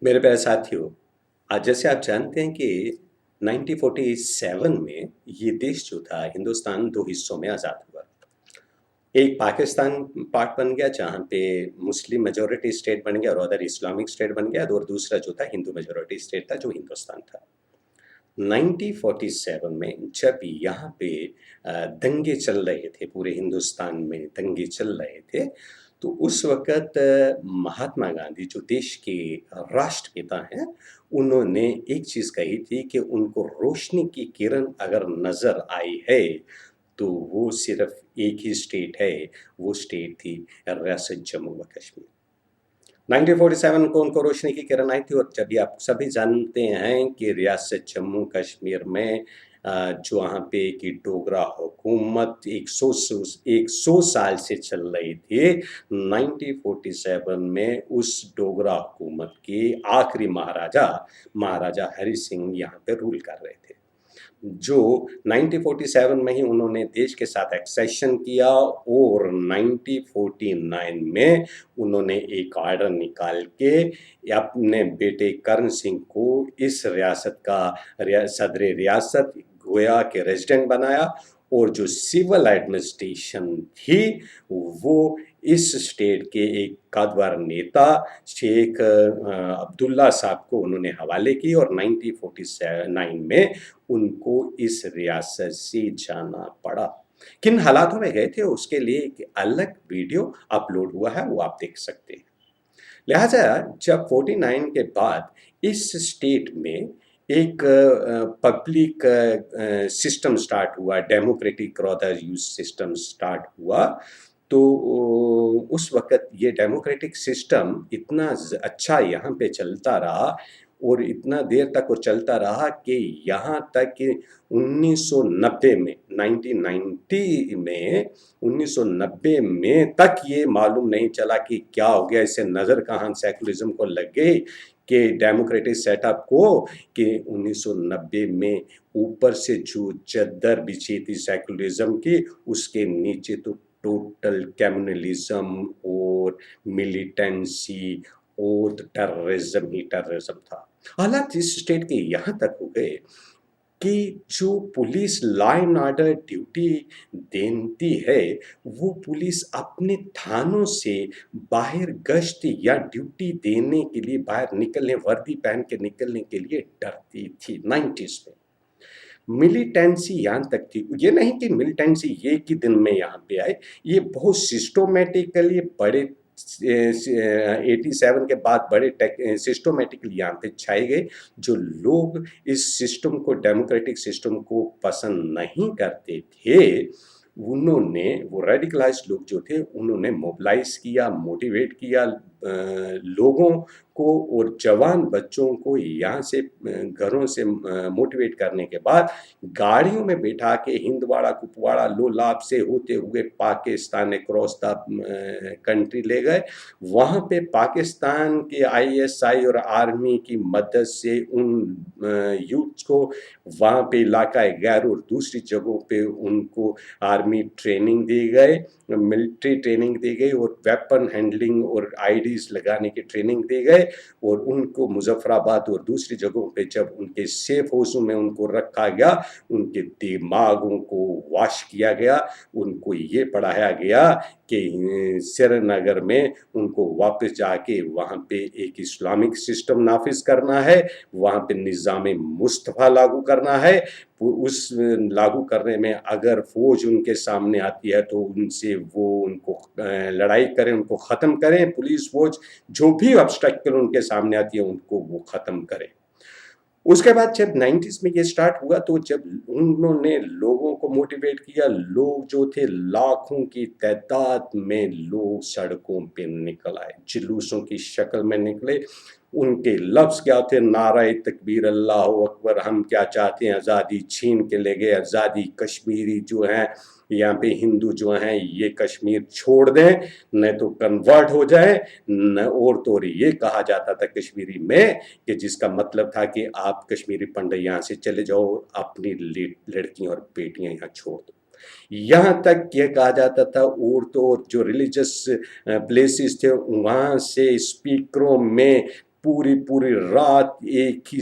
मेरे प्यारे साथियों, आज जैसे आप जानते हैं कि 1947 में ये देश जो था हिंदुस्तान 2 हिस्सों में आज़ाद हुआ। एक पाकिस्तान पार्ट बन गया जहाँ पे मुस्लिम मेजॉरिटी स्टेट बन गया और अदर इस्लामिक स्टेट बन गया और दूसरा जो था हिंदू मेजॉरिटी स्टेट था जो हिंदुस्तान था। 1947 में जब यहाँ पे दंगे चल रहे थे, पूरे हिंदुस्तान में दंगे चल रहे थे, तो उस वक़्त महात्मा गांधी जो देश के राष्ट्रपिता हैं, उन्होंने एक चीज़ कही थी कि उनको रोशनी की किरण अगर नज़र आई है, तो वो सिर्फ़ एक ही स्टेट है, वो स्टेट थी रियासत जम्मू व कश्मीर। 1947 को उनको रोशनी की किरण आई थी और जब आप सभी जानते हैं कि रियासत जम्मू कश्मीर में जो वहाँ पे कि डोगरा हुकूमत 100 साल से चल रही थी, 1947 में उस डोगरा हुकूमत के आखिरी महाराजा हरि सिंह यहाँ पे रूल कर रहे थे। जो 1947 में ही उन्होंने देश के साथ एक्सेशन किया और 1949 में उन्होंने एक ऑर्डर निकाल के अपने बेटे कर्ण सिंह को इस रियासत का सदर रियासत गोया के रेजिडेंट बनाया और जो सिविल एडमिनिस्ट्रेशन थी वो इस स्टेट के एक कद्दावर नेता शेख अब्दुल्ला साहब को उन्होंने हवाले की और 1949 में उनको इस रियासत से जाना पड़ा। किन हालातों में गए थे उसके लिए एक अलग वीडियो अपलोड हुआ है, वो आप देख सकते हैं। लिहाजा जब 49 के बाद इस स्टेट में एक पब्लिक सिस्टम स्टार्ट हुआ, democratic rather use system start हुआ, तो उस वक़्त ये डेमोक्रेटिक सिस्टम इतना अच्छा यहाँ पे चलता रहा और इतना देर तक वो चलता रहा कि यहाँ तक कि 1990 में 1990 में 1990 में तक ये मालूम नहीं चला कि क्या हो गया, इसे नज़र कहाँ सेकुलरिज्म को लग गई कि डेमोक्रेटिक सेटअप को, कि 1990 में ऊपर से जो चद्दर बिछी थी सेकुलरिज्म की, उसके नीचे तो टोटल कम्युनलिज्म और मिलिटेंसी और टेररिज्म ही टेररिज्म था। हालात इस स्टेट के यहाँ तक हो गए कि जो police law and order duty देती है, वो पुलिस अपने थानों से बाहर गश्त या ड्यूटी देने के लिए बाहर निकलने, वर्दी पहन के निकलने के लिए डरती थी 90s में। मिलिटेंसी यहाँ तक थी, ये नहीं कि मिलिटेंसी एक ही दिन में यहाँ पे आए, ये बहुत सिस्टमैटिकली बड़े 87 के बाद बड़े सिस्टमैटिकली यहाँ पे छाए गए। जो लोग इस सिस्टम को, डेमोक्रेटिक सिस्टम को पसंद नहीं करते थे, उन्होंने, वो रेडिकलाइज्ड लोग जो थे, उन्होंने मोबिलाइज किया, मोटिवेट किया लोगों को और जवान बच्चों को यहाँ से घरों से मोटिवेट करने के बाद गाड़ियों में बैठा के हिंदवाड़ा, कुपवाड़ा, लोलाब से होते हुए पाकिस्तान क्रॉस द कंट्री ले गए। वहाँ पे पाकिस्तान के आईएसआई और आर्मी की मदद से उन यूथ को वहाँ पे इलाका गैर और दूसरी जगहों पे उनको आर्मी ट्रेनिंग दी गई, मिलिट्री ट्रेनिंग दी गई और वेपन हैंडलिंग और आईडीज लगाने की ट्रेनिंग दी गई और उनको मुजफ्फराबाद और दूसरी जगहों पे जब उनके सेफ हाउसों में उनको रखा गया, उनके दिमागों को वॉश किया गया, उनको ये पढ़ाया गया कि श्रीनगर में उनको वापस जाके वहाँ पे एक इस्लामिक सिस्टम नाफिज करना है, वहाँ पे निज़ाम मुस्तफ़ा लागू करना है। उस लागू करने में अगर फौज उनके सामने आती है तो उनसे वो उनको लड़ाई करें, उनको ख़त्म करें, पुलिस फौज जो भी ऑब्स्टेकल उनके सामने आती है उनको वो ख़त्म करें। उसके बाद जब 90s में ये स्टार्ट हुआ तो जब उन्होंने लोगों को मोटिवेट किया, लोग जो थे लाखों की तादाद में लोग सड़कों पे निकल आए, जुलूसों की शक्ल में निकले। उनके लफ्ज़ क्या थे? नारे तकबीर, अल्लाह अकबर, हम क्या चाहते हैं, आज़ादी छीन के ले गए, आज़ादी, कश्मीरी जो हैं यहाँ पे हिंदू जो हैं ये कश्मीर छोड़ दें, नहीं तो कन्वर्ट हो जाए। और तो और ये कहा जाता था कश्मीरी में कि जिसका मतलब था कि आप कश्मीरी पंडित यहाँ से चले जाओ, अपनी लड़कियां और बेटियां यहाँ छोड़ दो। यहाँ तक ये कहा जाता था, और तो और जो रिलीजियस प्लेसेस थे वहाँ से स्पीकरों में पूरी पूरी रात एक ही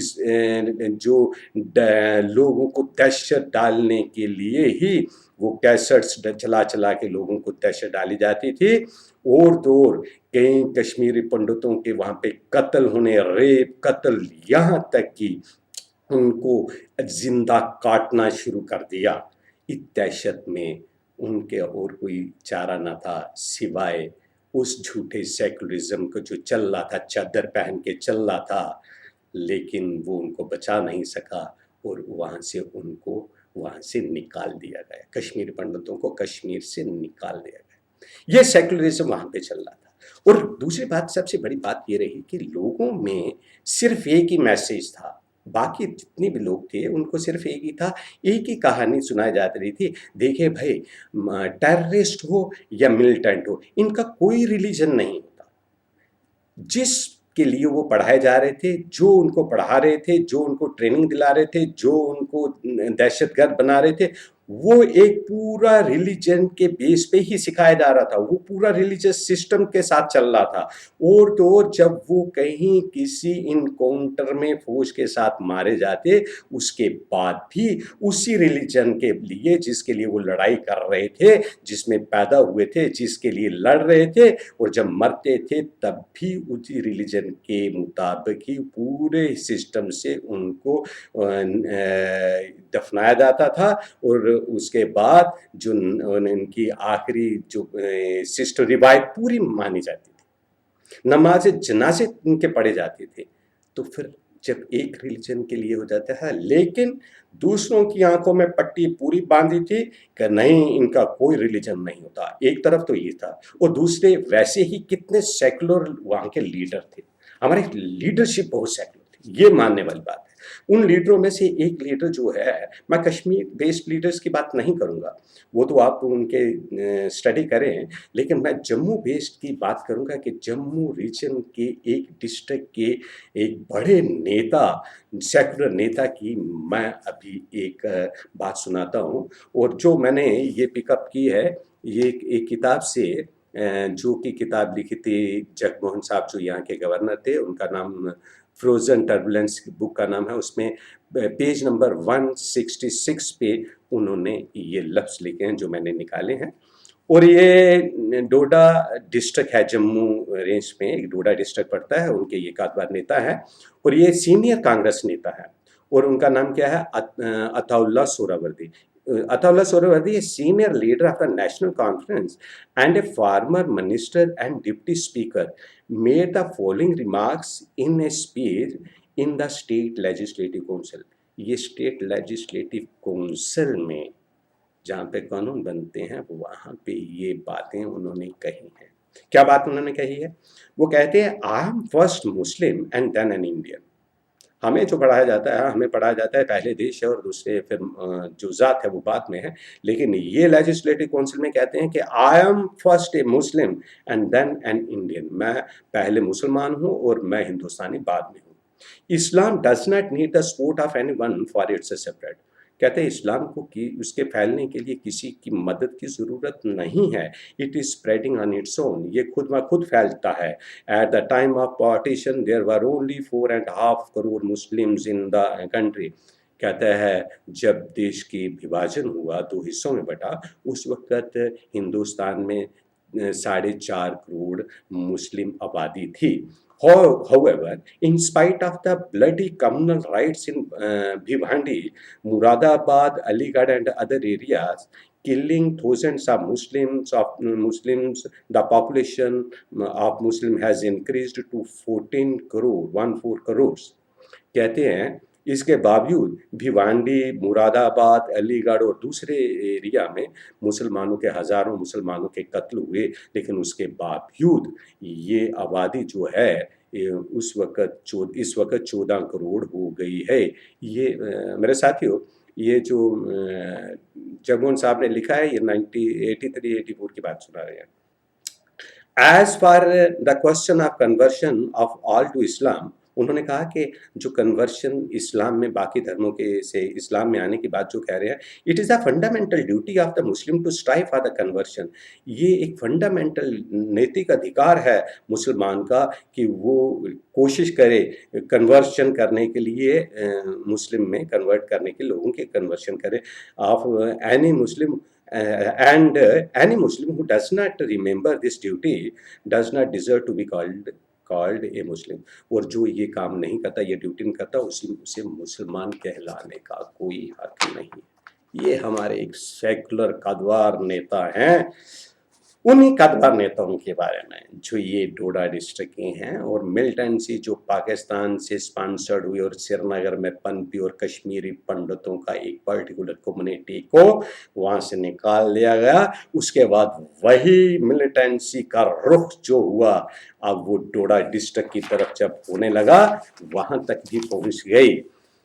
जो लोगों को दहशत डालने के लिए ही वो कैसेट्स चला चला के लोगों को दहशत डाली जाती थी। और तो और कई कश्मीरी पंडितों के वहाँ पे कत्ल होने, रेप, कत्ल, यहाँ तक कि उनको जिंदा काटना शुरू कर दिया। इस दहशत में उनके और कोई चारा न था सिवाय उस झूठे सेकुलरिज्म को जो चल रहा था, चादर पहन के चल रहा था, लेकिन वो उनको बचा नहीं सका और वहाँ से निकाल दिया गया। कश्मीरी पंडितों को कश्मीर से निकाल दिया गया। ये सेकुलरिज्म वहाँ पे चल रहा था। और दूसरी बात, सबसे बड़ी बात ये रही कि लोगों में सिर्फ एक ही मैसेज था, बाकी जितने भी लोग थे उनको सिर्फ एक ही था, एक ही कहानी सुनाई जाती रही थी। देखिए भाई, टेररिस्ट हो या मिलिटेंट हो, इनका कोई रिलीजन नहीं होता। जिसके लिए वो पढ़ाए जा रहे थे, जो उनको पढ़ा रहे थे, जो उनको ट्रेनिंग दिला रहे थे, जो उनको दहशतगर्द बना रहे थे, वो एक पूरा रिलीजन के बेस पे ही सिखाया जा रहा था। वो पूरा रिलीजियस सिस्टम के साथ चल रहा था। और तो और जब वो कहीं किसी इनकाउंटर में फौज के साथ मारे जाते, उसके बाद भी उसी रिलीजन के लिए, जिसके लिए वो लड़ाई कर रहे थे, जिसमें पैदा हुए थे, जिसके लिए लड़ रहे थे, और जब मरते थे तब भी उसी रिलीजन के मुताबिक ही पूरे सिस्टम से उनको दफनाया जाता था। और उसके बाद जो इनकी आखिरी जो सिस्टर रिवायत पूरी मानी जाती थी, नमाज जनाजे इनके पढ़े जाते थे। तो फिर जब एक रिलीजन के लिए हो जाता है, लेकिन दूसरों की आंखों में पट्टी पूरी बांधी थी कि नहीं, इनका कोई रिलीजन नहीं होता। एक तरफ तो ये था, और दूसरे वैसे ही कितने सेकुलर वहाँ के लीडर थे। हमारी लीडरशिप बहुत सेकुलर थी, ये मानने वाली बात है। उन लीडरों में से एक लीडर जो है, मैं कश्मीर बेस्ड लीडर्स की बात नहीं करूँगा, वो तो आप उनके स्टडी करें, लेकिन मैं जम्मू बेस्ड की बात करूँगा कि जम्मू रीजन के एक डिस्ट्रिक्ट के एक बड़े नेता, सेकुलर नेता की मैं अभी एक बात सुनाता हूँ। और जो मैंने ये पिकअप की है, ये एक किताब से, जो कि किताब लिखी थी जगमोहन साहब, जो यहाँ के गवर्नर थे, उनका नाम फ्रोजन टर्बुलेंस बुक का नाम है। उसमें पेज नंबर 166 पे उन्होंने ये लफ्ज़ लिखे हैं जो मैंने निकाले हैं। और ये डोडा डिस्ट्रिक्ट है, जम्मू रेंज में एक डोडा डिस्ट्रिक्ट पड़ता है। उनके ये कातबार नेता है, और ये सीनियर कांग्रेस नेता है, और उनका नाम क्या है, Ataullah Suhrawardy. Ataullah Sohrawardy, a senior leader of the National Conference and a former minister and deputy speaker, made the following remarks in a speech in the State Legislative Council. ये स्टेट लेजिस्लेटिव काउंसिल में जहाँ पे कानून बनते हैं, वहाँ पे ये बातें उन्होंने कही हैं। क्या बात उन्होंने कही है? वो कहते हैं, I am first Muslim and then an Indian. हमें जो पढ़ाया जाता है, हमें पढ़ाया जाता है पहले देश है और दूसरे फिर जो ज़ात है वो बाद में है। लेकिन ये लेजिस्लेटिव काउंसिल में कहते हैं कि I am first a Muslim and then an Indian. मैं पहले मुसलमान हूँ और मैं हिंदुस्तानी बाद में हूँ। इस्लाम does not need the support of anyone for its separate. कहते हैं इस्लाम को कि उसके फैलने के लिए किसी की मदद की ज़रूरत नहीं है। It is spreading on its own, ये खुद ब खुद फैलता है। At the time of partition there were only 4.5 crore Muslims in the country. कहता है जब देश की विभाजन हुआ, दो हिस्सों में बटा, उस वक्त हिंदुस्तान में 4.5 करोड़ मुस्लिम आबादी थी। However, in spite of the bloody communal riots in Bhiwandi, Muradabad, Aligarh, and other areas, killing thousands of Muslims, the population of Muslim has increased to 14 crore, 14 crores. कहते हैं इसके बावजूद भिवांडी, मुरादाबाद, अलीगढ़ और दूसरे एरिया में मुसलमानों के हज़ारों मुसलमानों के कत्ल हुए, लेकिन उसके बावजूद ये आबादी जो है इस वक्त 14 करोड़ हो गई है। ये मेरे साथियों, ये जो जगमोहन साहब ने लिखा है, ये 1983-84 की बात सुना रहे हैं। As for the question of conversion of all to Islam, उन्होंने कहा कि जो कन्वर्शन इस्लाम में बाकी धर्मों के से इस्लाम में आने की बात जो कह रहे हैं, it is a fundamental duty of the Muslim to strive for the conversion. ये एक फंडामेंटल नैतिक अधिकार है मुसलमान का कि वो कोशिश करे कन्वर्शन करने के लिए, मुस्लिम में कन्वर्ट करने के लोगों के कन्वर्शन करे of any Muslim, and any Muslim who does not remember this duty does not deserve to be called a Muslim। और जो ये काम नहीं करता, ये ड्यूटी नहीं करता, उसे मुसलमान कहलाने का कोई हक नहीं। ये हमारे एक सेकुलर कद्दावर नेता हैं, उन्हीं कद्दावर नेताओं के बारे में जो ये डोडा डिस्ट्रिक्ट के हैं और मिलिटेंसी जो पाकिस्तान से स्पॉन्सर्ड हुई और श्रीनगर में पनपी और कश्मीरी पंडितों का एक पर्टिकुलर कम्युनिटी को वहाँ से निकाल लिया गया। उसके बाद वही मिलिटेंसी का रुख जो हुआ, अब वो डोडा डिस्ट्रिक्ट की तरफ जब होने लगा, वहाँ तक भी पहुँच गई।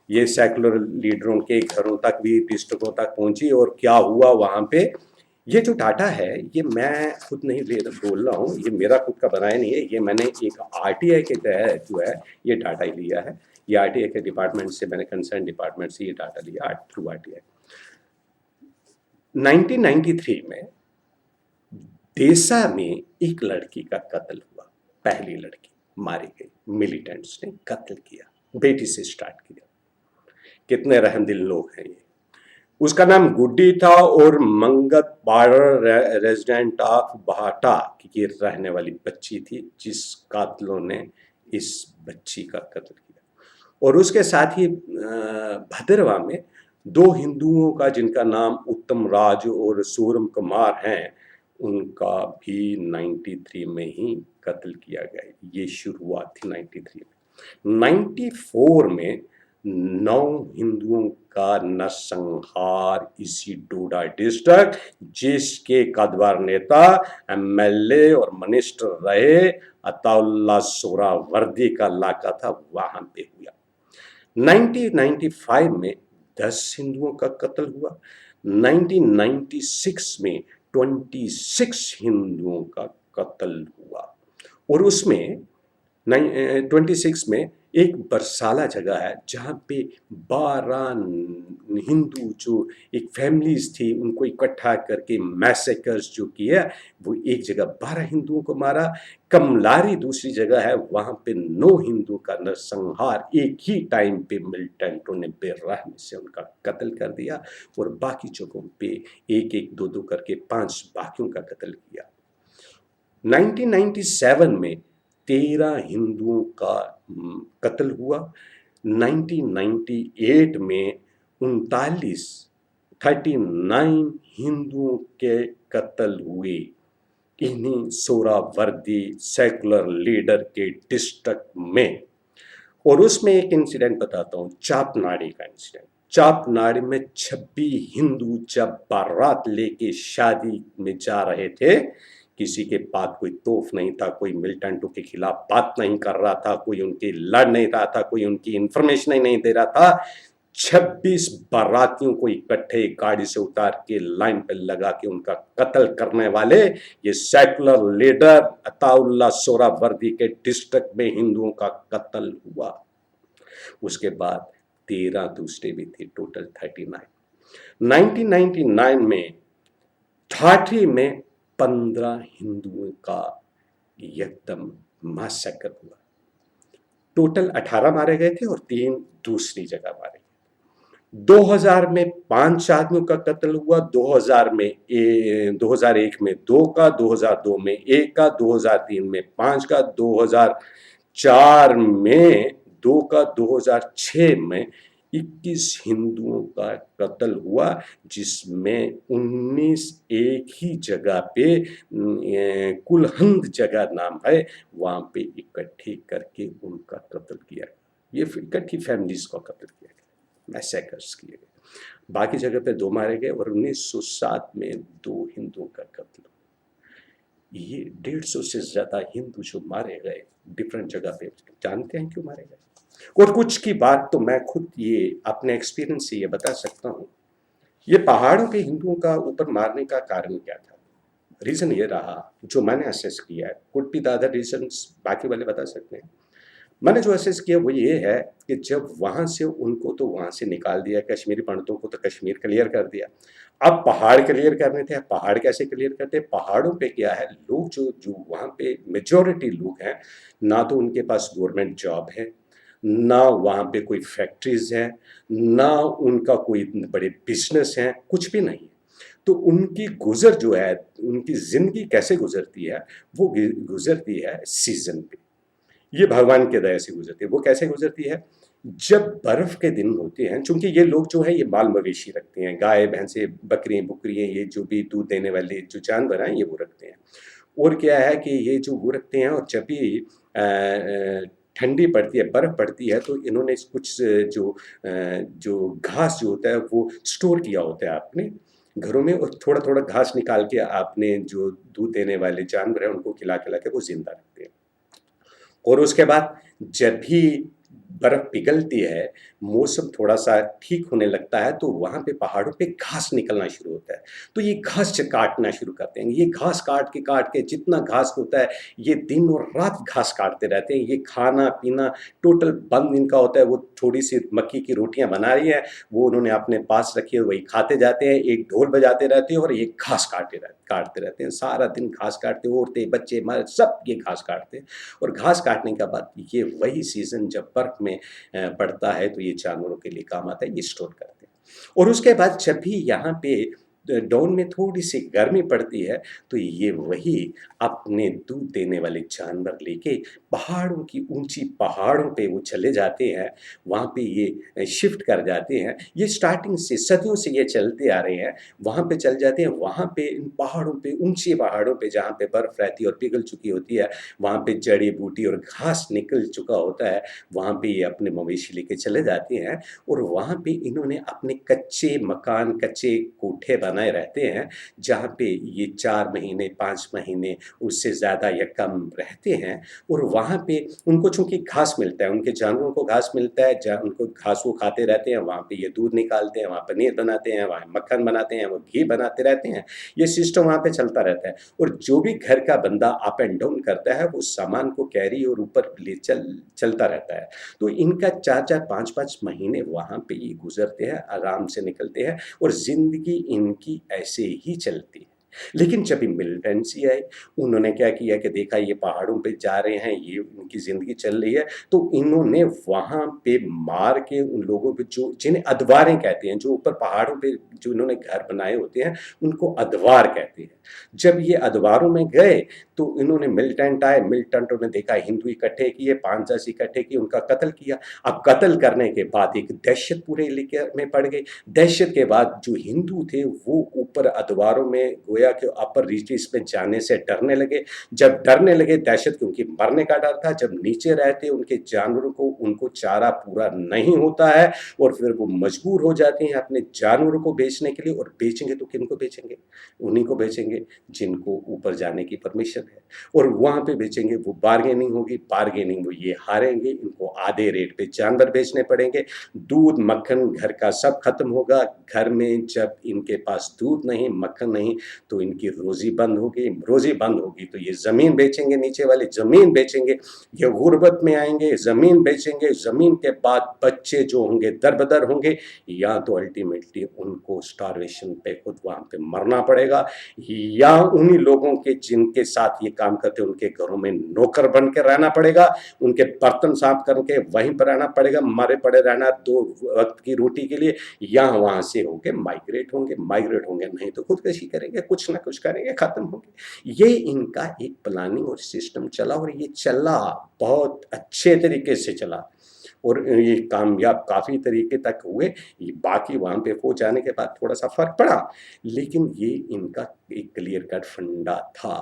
ये सेकुलर लीडरों के घरों तक भी, डिस्ट्रिक्टों तक पहुँची। और क्या हुआ वहाँ पे, ये जो डाटा है ये मैं खुद नहीं बोल रहा हूँ, ये मेरा खुद का बनाया नहीं है, ये मैंने एक आरटीआई के तहत जो है ये डाटा लिया है। ये आरटीआई के डिपार्टमेंट से, मैंने कंसर्न डिपार्टमेंट से ये डाटा लिया थ्रू आरटीआई। 1993 में देसा में एक लड़की का कत्ल हुआ, पहली लड़की मारी गई, मिलिटेंट्स ने कत्ल किया, बेटी से स्टार्ट किया। कितने रहमदिल लोग हैं ये। उसका नाम गुड्डी था और मंगत बॉर्डर रेजिडेंट ऑफ बहाटा की रहने वाली बच्ची थी, जिस कातलों ने इस बच्ची का कत्ल किया। और उसके साथ ही भद्रवा में दो हिंदुओं का, जिनका नाम उत्तम राज और सूरम कुमार हैं, उनका भी 93 में ही कत्ल किया गया। ये शुरुआत थी 93 में। 94 में 9 हिंदुओं का नरसंहार इसी डोडा डिस्ट्रिक्ट, जिसके कद्दावर नेता एमएलए और मिनिस्टर रहे अताउल्ला सोहरावर्दी का इलाका था, वहां पे हुआ। 1995 में 10 हिंदुओं का कत्ल हुआ। 1996 में 26 हिंदुओं का कत्ल हुआ। और उसमें 26 में एक बरसाला जगह है जहाँ पे 12 हिंदू जो एक फैमिलीज थी, उनको इकट्ठा करके मैसेकर्स जो किया, वो एक जगह 12 हिंदुओं को मारा। कमलारी दूसरी जगह है, वहाँ पे 9 हिंदुओं का नरसंहार एक ही टाइम पे मिलिटेंटों ने बेरहमी से उनका कत्ल कर दिया। और बाकी जगहों पे एक एक दो दो करके 5 बाकियों का कत्ल किया। 1997 में 13 हिंदुओं का कत्ल हुआ। 1998 में 39 हिंदुओं के कत्ल हुए इन्हीं सोहरावर्दी सेकुलर लीडर के डिस्ट्रिक्ट में। और उसमें एक इंसिडेंट बताता हूँ, चापनाड़ी का इंसिडेंट। चापनाड़ी में 26 हिंदू जब बारात लेके शादी में जा रहे थे, किसी के पास कोई तोफ नहीं था, कोई मिलिटेंटों के खिलाफ बात नहीं कर रहा था, कोई उनकी लड़ नहीं रहा था, कोई उनकी इंफॉर्मेशन ही नहीं दे रहा था। 26 बारातियों को इकट्ठे गाड़ी से उतार के लाइन पे लगा के उनका कत्ल करने वाले ये सेकुलर लीडर अताउल्ला सोहरावर्दी के डिस्ट्रिक्ट में हिंदुओं का कत्ल हुआ। उसके बाद 13 दूसरे भी थे, टोटल 39। 1999 में ठाठी में 15 हिंदुओं का एकदम मैसेकर हुआ। टोटल 18 मारे गए थे और 3 दूसरी जगह मारे गए। 2000 में 5 आदमियों का कत्ल हुआ। 2001 में 2 का, 2002 में 1 का, 2003 में 5 का, 2004 में 2 का, 2006 में 21 हिंदुओं का कत्ल हुआ, जिसमें 19 एक ही जगह पे, कुलहंद जगह नाम है, वहां पे इकट्ठे करके उनका कत्ल किया गया। ये इकट्ठी फैमिलीज का कत्ल किया गया, मैसेकर्स किए गए। बाकी जगह पे 2 मारे गए और 1907 में 2 हिंदुओं का कत्ल। ये 150 से ज्यादा हिंदू जो मारे गए डिफरेंट जगह पे, जानते हैं क्यों मारे गए? और कुछ की बात तो मैं खुद ये अपने एक्सपीरियंस से ये बता सकता हूँ। ये पहाड़ों के हिंदुओं का ऊपर मारने का कारण क्या था? रीजन ये रहा जो मैंने असेस किया है। Could be the other reasons, बाकी वाले बता सकते हैं। मैंने जो असेस किया वो ये है कि जब वहाँ से उनको तो वहाँ से निकाल दिया, कश्मीरी पंडितों को तो कश्मीर क्लियर कर दिया। अब पहाड़ क्लियर करने थे, अब पहाड़ कैसे क्लियर करते? पहाड़ों पे क्या है, लोग जो जो वहाँ पे मेजॉरिटी लोग हैं, ना तो उनके पास गवर्नमेंट जॉब है, ना वहाँ पे कोई फैक्ट्रीज़ है, ना उनका कोई इतने बड़े बिज़नेस हैं, कुछ भी नहीं है। तो उनकी गुज़र जो है, उनकी ज़िंदगी कैसे गुज़रती है, वो गुज़रती है सीज़न पे। ये भगवान की दया से गुजरती है। वो कैसे गुजरती है? जब बर्फ के दिन होते हैं, चूँकि ये लोग जो हैं ये माल-मवेशी रखते हैं, गाय, भैंसें, बकरियाँ, ये जो भी दूध देने वाले जो जानवर हैं, ये वो रखते हैं। और क्या है कि ये जो वो रखते हैं, और जब भी ठंडी पड़ती है, बर्फ पड़ती है, तो इन्होंने कुछ जो घास जो होता है वो स्टोर किया होता है अपने घरों में, और थोड़ा-थोड़ा घास निकाल के आपने जो दूध देने वाले जानवर हैं उनको खिला-खिला के वो ज़िंदा रखते हैं। और उसके बाद जब भी बर्फ पिघलती है, मौसम थोड़ा-सा ठीक होने लगता है, तो वहाँ पे पहाड़ों पे घास निकलना शुरू होता है। तो ये घास काटना शुरू करते हैं। ये घास काट के जितना घास होता है, ये दिन और रात घास काटते रहते हैं। ये खाना-पीना टोटल बंद इनका होता है। वो थोड़ी-सी मक्की की रोटियाँ बना रही हैं, वो उन्होंने अपने पास रखी है, वही खाते जाते हैं। एक ढोल बजाते रहते हैं और ये घास काटते रहते हैं। सारा दिन घास काटते, औरतें, बच्चे, मर्द सब ये घास काटते हैं। और घास काटने के बाद ये वही सीज़न जब बर्फ़ में पड़ता है, तो ये जानवरों के लिए काम आता है, ये स्टोर करते हैं। और उसके बाद जब भी यहाँ पे डाउन में थोड़ी-सी गर्मी पड़ती है, तो ये वही अपने दूध देने वाले जानवर लेके पहाड़ों की ऊँची पहाड़ों पे वो चले जाते हैं, वहाँ पे ये शिफ्ट कर जाते हैं। ये स्टार्टिंग से सदियों से ये चलते आ रहे हैं, वहाँ पे चल जाते हैं, वहाँ पे इन पहाड़ों पे, ऊँचे पहाड़ों पे जहाँ पे बर्फ़ रहती है और पिघल चुकी होती है, वहाँ पे जड़ी-बूटी और घास निकल चुका होता है, वहाँ पे ये अपने मवेशी लेके चले जाते हैं, और वहाँ पे इन्होंने अपने कच्चे मकान, कच्चे कोठे बनाए रहते हैं, जहाँ पे ये 4 महीने, 5 महीने, उससे ज़्यादा या कम रहते हैं। और वहाँ पे उनको चूँकि घास मिलता है, उनके जानवरों को घास मिलता है, जहाँ उनको घास वो खाते रहते हैं, वहाँ पे ये दूध निकालते हैं, वहाँ पनीर बनाते हैं, वहाँ मक्खन बनाते हैं, वो घी बनाते रहते हैं। ये सिस्टम वहाँ पे चलता रहता है, और जो भी घर का बंदा अप एंड डाउन करता है, वो सामान को कैरी और ऊपर ले चलता रहता है। तो इनका 4-4 5-5 महीने वहाँ पे ये गुज़रते हैं, आराम से निकलते हैं, और ज़िंदगी इनकी ऐसे ही चलती है। लेकिन जब ये मिलिटेंसी आई, उन्होंने क्या किया कि देखा ये पहाड़ों पे जा रहे हैं, ये उनकी ज़िंदगी चल रही है, तो इन्होंने वहाँ पे मार के उन लोगों पे, जो जिन्हें अदवारें कहते हैं, जो ऊपर पहाड़ों पे जो इन्होंने घर बनाए होते हैं, उनको अदवार कहते हैं। जब ये अदवारों में गए, तो इन्होंने मिलिटेंट आए, मिलिटेंटों ने देखा हिंदू इकट्ठे किए, 5-10 इकट्ठे किए, उनका कत्ल किया। अब कत्ल करने के बाद एक दहशत पूरे इलाके में पड़ गई। दहशत के बाद जो हिंदू थे, वो ऊपर अदवारों में गोया कि अपर रीचेस में जाने से डरने लगे। जब डरने लगे, दहशत, क्योंकि मरने का डर था, जब नीचे रहते उनके जानवरों को, उनको चारा पूरा नहीं होता है, और फिर वो मजबूर हो जाते हैं अपने जानवरों को बेचने के लिए, और बेचेंगे तो किनको बेचेंगे? उन्हीं को बेचेंगे जिनको ऊपर जाने की परमिशन है, और वहाँ पे बेचेंगे, वो बार्गेनिंग होगी, बार्गेनिंग वो ये हारेंगे, इनको आधे रेट पे जानवर बेचने पड़ेंगे, दूध, मक्खन घर का सब खत्म होगा। घर में जब इनके पास दूध नहीं, मक्खन नहीं, तो इनकी रोज़ी बंद होगी, रोज़ी बंद होगी तो ये ज़मीन बेचेंगे, नीचे वाली ज़मीन बेचेंगे, ये गुर्बत में आएँगे, ज़मीन बेचेंगे, ज़मीन के बाद बच्चे जो होंगे दर-बदर होंगे, या तो अल्टीमेटली उनको स्टारवेशन पे खुद वहाँ पे मरना पड़ेगा, या उन्हीं लोगों के जिनके साथ ये काम करते हैं, उनके घरों में नौकर बन के रहना पड़ेगा, उनके बर्तन साफ करके वहीं पर रहना पड़ेगा, मरे पड़े रहना 2 वक़्त की रोटी के लिए, या वहाँ से होके माइग्रेट होंगे, नहीं तो खुदकुशी करेंगे, कुछ ना कुछ करेंगे, खत्म होंगे। ये इनका एक प्लानिंग और सिस्टम चला, और ये चला, बहुत अच्छे तरीके से चला, और ये कामयाब काफ़ी तरीके तक हुए। ये बाकी वहाँ पे हो जाने के बाद थोड़ा-सा फ़र्क पड़ा, लेकिन ये इनका एक क्लियर कट फंडा था।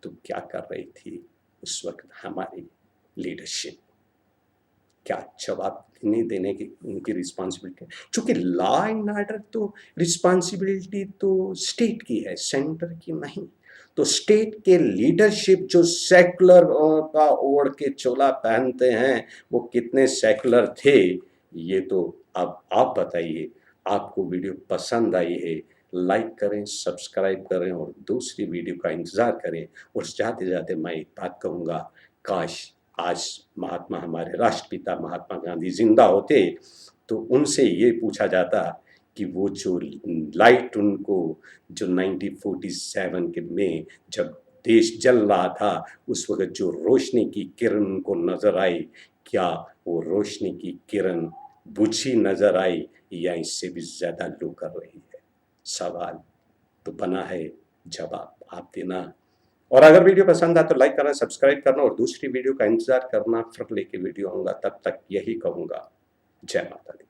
तो क्या कर रही थी उस वक़्त हमारी लीडरशिप? क्या जवाब नहीं देने की उनकी रिस्पॉन्सिबिलिटी है। चूँकि लॉ एंड ऑर्डर तो रिस्पॉन्सिबिलिटी तो स्टेट की है, सेंटर की नहीं। तो स्टेट के लीडरशिप जो सेक्युलर का ओढ़ के चोला पहनते हैं, वो कितने सेक्युलर थे, ये तो अब आप बताइए। आपको वीडियो पसंद आई है, लाइक करें, सब्सक्राइब करें, और दूसरी वीडियो का इंतज़ार करें, और जाते-जाते मैं एक बात कहूँगा, काश आज महात्मा हमारे राष्ट्रपिता महात्मा गांधी जिंदा होते तो उनसे ये पूछा जाता कि वो जो लाइट उनको जो 1947 के में जब देश जल रहा था उस वक़्त जो रोशनी की किरण उनको नज़र आई, क्या वो रोशनी की किरण बुझी नज़र आई या इससे भी ज़्यादा लू कर रही है? सवाल तो बना है, जवाब आप देना। और अगर वीडियो पसंद आए तो लाइक करना, सब्सक्राइब करना और दूसरी वीडियो का इंतज़ार करना, फिर लेके वीडियो आऊँगा, तब तक यही कहूँगा, जय माता दी।